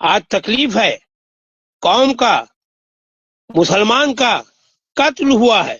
آج تکلیف ہے، قوم کا، مسلمان کا قتل ہوا ہے،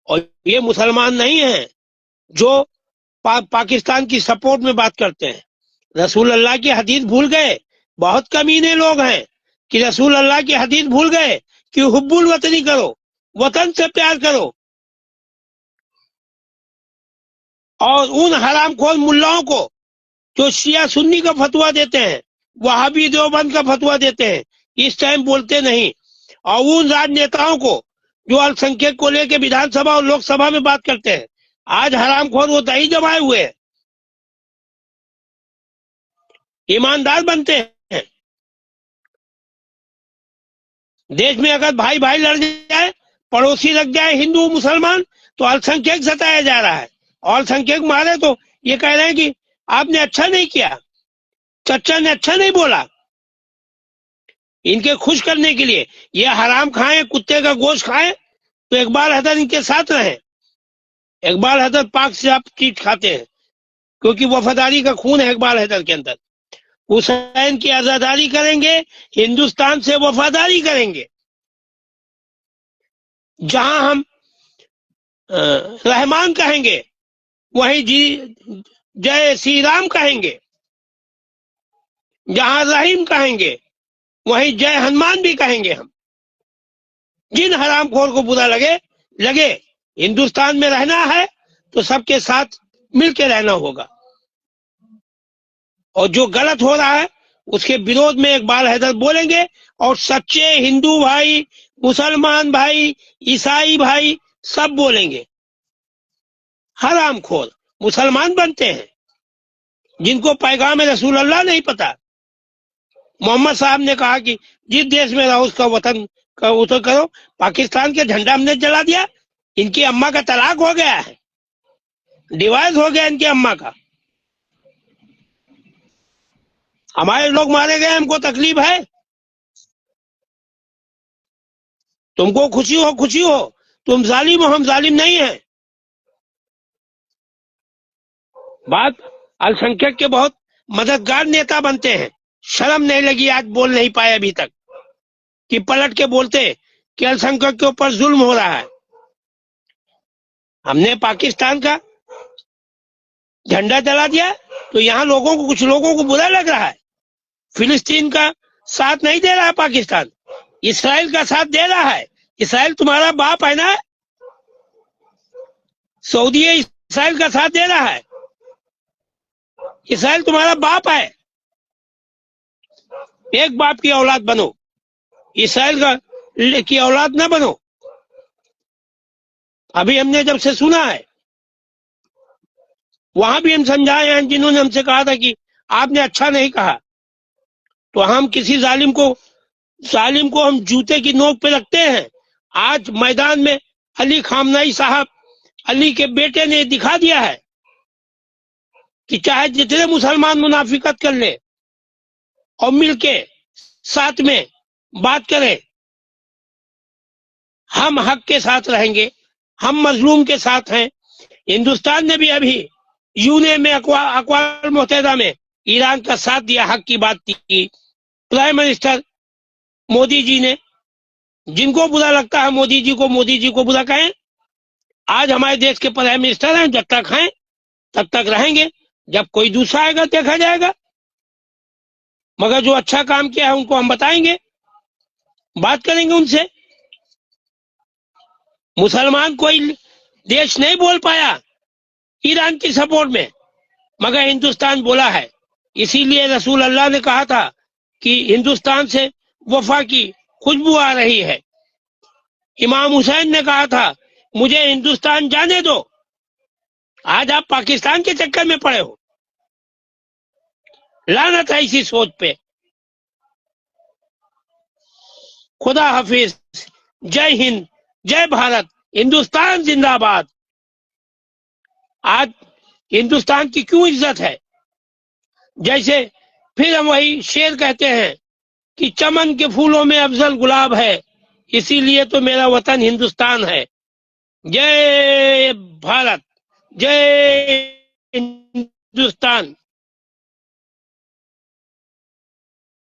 اور یہ مسلمان نہیں ہیں جو پاکستان کی سپورٹ میں بات کرتے ہیں۔ رسول اللہ کی حدیث بھول گئے، بہت کمینے لوگ ہیں کہ رسول اللہ کی حدیث بھول گئے کہ حب الوطنی کرو، وطن سے پیار کرو، اور ان حرام خور ملاؤں کو جو شیعہ سنی کا فتویٰ دیتے ہیں، وہابی دیوبند کا فتویٰ دیتے ہیں، اس ٹائم بولتے نہیں، اور ان راجنیتاؤں کو جو السنکھیک کو لے کے ویدھان سبھا اور لوک سبھا میں بات کرتے ہیں، آج حرام خور وہ دہی جمائے ہوئے ہیں، ایماندار بنتے ہیں۔ دیش میں اگر بھائی بھائی لڑ جائے، پڑوسی لگ جائے، ہندو مسلمان، تو السنکھیک ستایا جا رہا ہے، اور السنکھیک مارے تو یہ کہہ رہے ہیں کہ آپ نے اچھا نہیں کیا، چچا نے اچھا نہیں بولا۔ ان کے خوش کرنے کے لیے یہ حرام کھائیں، کتے کا گوشت کھائیں، تو اقبال حیدر ان کے ساتھ رہیں۔ اقبال حیدر پاک سے آپ چیز کھاتے ہیں، کیونکہ وفاداری کا خون ہے اقبال حیدر کے اندر۔ حسین کی عزاداری کریں گے، ہندوستان سے وفاداری کریں گے۔ جہاں ہم رحمان کہیں گے، وہیں جے سی رام کہیں گے، جہاں رحیم کہیں گے وہیں جے ہنومان بھی کہیں گے ہم۔ جن حرام خور کو برا لگے، ہندوستان میں رہنا ہے تو سب کے ساتھ مل کے رہنا ہوگا، اور جو غلط ہو رہا ہے اس کے بیروت میں اقبال حیدر بولیں گے، اور سچے ہندو بھائی، مسلمان بھائی، عیسائی بھائی سب بولیں گے۔ حرام خور مسلمان بنتے ہیں جن کو پیغام رسول اللہ نہیں پتا۔ محمد صاحب نے کہا کہ جس دیش میں رہو اس کا وطن کا اتر کرو، پاکستان کے جھنڈا ہم نے جلا دیا، ان کی اماں کا طلاق ہو گیا ہے، ڈیوائس ہو گیا ان کی اماں کا، ہمارے لوگ مارے گئے، ہم کو تکلیف ہے، تم کو خوشی ہو، تم ظالم ہو، ہم ظالم نہیں ہیں۔ بات السنکھیک کے بہت مددگار نیتا بنتے ہیں، شرم نہیں لگی، آج بول نہیں پائے ابھی تک کہ پلٹ کے بولتے کہ السنکھیک کے اوپر ظلم ہو رہا ہے۔ ہم نے پاکستان کا جھنڈا جلا دیا تو یہاں کچھ لوگوں کو برا لگ رہا ہے۔ فلسطین کا ساتھ نہیں دے رہا پاکستان، اسرائیل کا ساتھ دے رہا ہے۔ اسرائیل تمہارا باپ ہے نا، سعودی اسرائیل کا ساتھ دے رہا ہے، اسرائیل تمہارا باپ ہے۔ ایک باپ کی اولاد بنو، اسرائیل کی اولاد نہ بنو۔ ابھی ہم نے جب سے سنا ہے، وہاں بھی ہم سمجھائے ہیں جنہوں نے ہم سے کہا تھا کہ آپ نے اچھا نہیں کہا، تو ہم کسی ظالم کو ہم جوتے کی نوک پہ رکھتے ہیں۔ آج میدان میں علی خامنہئی صاحب، علی کے بیٹے نے دکھا دیا ہے کہ چاہے جتنے مسلمان منافقت کر لے اور مل کے ساتھ میں بات کریں، ہم حق کے ساتھ رہیں گے، ہم مظلوم کے ساتھ ہیں۔ ہندوستان نے بھی ابھی یونین میں، اقوام متحدہ میں ایران کا ساتھ دیا، حق کی بات کی۔ پرائم منسٹر مودی جی نے، جن کو برا لگتا ہے مودی جی کو برا کہیں، آج ہمارے دیش کے پرائم منسٹر ہیں، جب تک ہیں تب تک رہیں گے، جب کوئی دوسرا آئے گا دیکھا جائے گا، مگر جو اچھا کام کیا ہے ان کو ہم بتائیں گے، بات کریں گے ان سے۔ مسلمان کوئی دیش نہیں بول پایا ایران کی سپورٹ میں، مگر ہندوستان بولا ہے۔ اسی لیے رسول اللہ نے کہا تھا کہ ہندوستان سے وفا کی خوشبو آ رہی ہے۔ امام حسین نے کہا تھا مجھے ہندوستان جانے دو۔ آج آپ پاکستان کے چکر میں پڑے ہو، لعنت ہے اسی سوچ پہ۔ خدا حافظ، جے ہند، جے بھارت، ہندوستان زندہ باد۔ آج ہندوستان کی کیوں عزت ہے؟ جیسے پھر ہم وہی شعر کہتے ہیں کہ چمن کے پھولوں میں افضل گلاب ہے، اسی لیے تو میرا وطن ہندوستان ہے۔ جے بھارت، جے ہندوستان۔